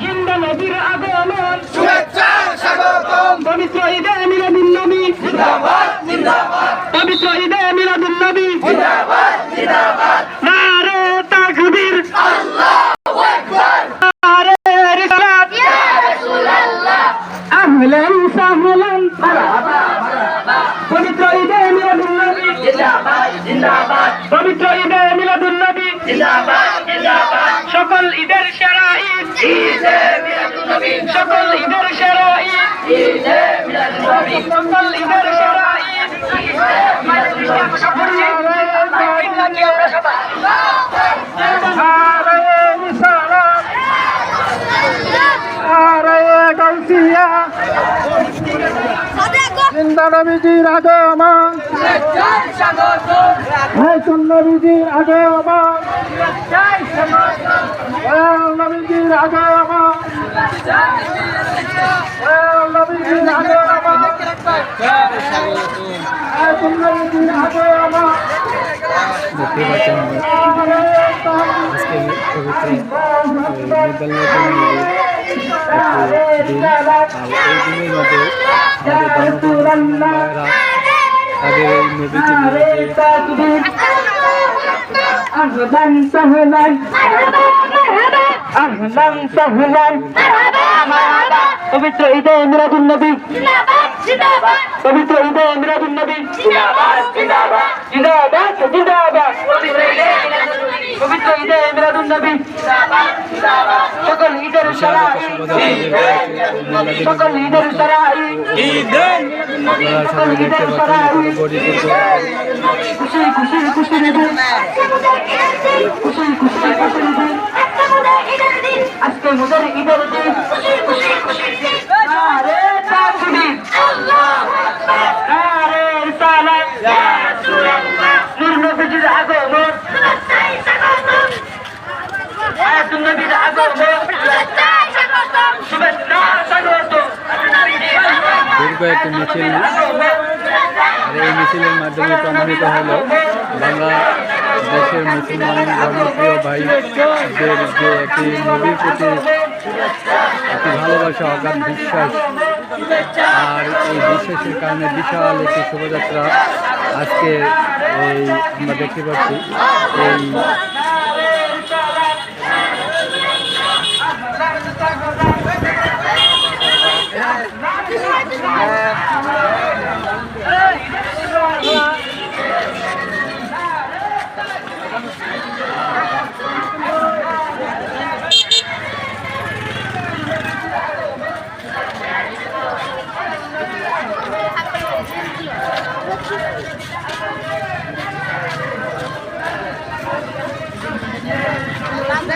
জিন্দা নবীর আগমন পবিত্র ঈদে মিলাদুন্নবী পবিত্র ঈদে মিলাদুন্নবী নারে তাকবীর নারে রিসালাত আহলান সাহলান পবিত্র ঈদে মিলাদুন্নবী পবিত্র ঈদে মিলাদুন্নবী সকল ঈদের সেরা ঈদ সকল ঈদের সেরা ঈদ সকল ঈদের সেরা ঈদ জিন্দা নবীজির আগমন নবীজির আগমন নবীজির আগমন নবীজির আগমন নবীজির আগমন দেখতে পাচ্ছেন আজকে পবিত্র দিন আর এই দিনের মধ্যে তাদের এই নবীকে আহলান সাহলান আহলান সাহলান পবিত্র ঈদে মিলাদুন্নবী পবিত্র ঈদে মিলাদুন্নবী জিন্দাবাদ জিন্দাবাদ পবিত্র ঈদে মিলাদুন্নবী সকল ঈদের সারা সকল ঈদের সারা সকল ঈদের সারা খুশি খুশি খুশি খুশি খুশি খুশি আজকে মুদের ঈদের দিন নারে তাকবীর নারে রিসালাত নূর নবীর আগমন আয়াতুন নবীর আগমন শুভেচ্ছা স্বাগত দীর্ঘ একটি মিছিল আর এই মিছিলের মাধ্যমে প্রমাণিত হলো বাংলাদেশের মুসলমান ধর্মপ্রিয় ভাইদের যে একটি নবীর প্রতি একটি ভালোবাসা অগাধ বিশ্বাস আর এই বিশ্বাসের কারণে বিশাল একটি শোভাযাত্রা আজকে এই আমরা দেখতে পাচ্ছি এই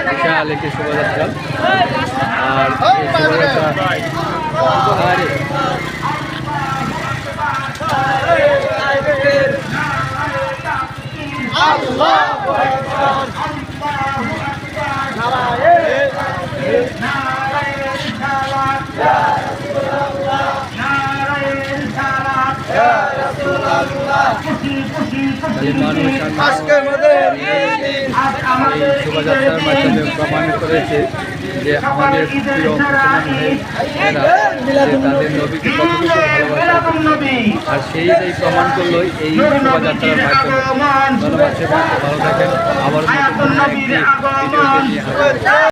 বিশাল একটি শোভাযাত্রা আর এই শোভাযাত্রা এই শোভাযাত্রার মাধ্যমে প্রমাণিত করেছে যে আমাদের প্রিয় মুসলমান ভাইয়েরা তাদের নবীকে কতটুকু ভালোবাসে আর সেই প্রমাণ করলো এই শোভাযাত্রার মাধ্যমে। ধন্যবাদ, ভালো থাকেন। আবার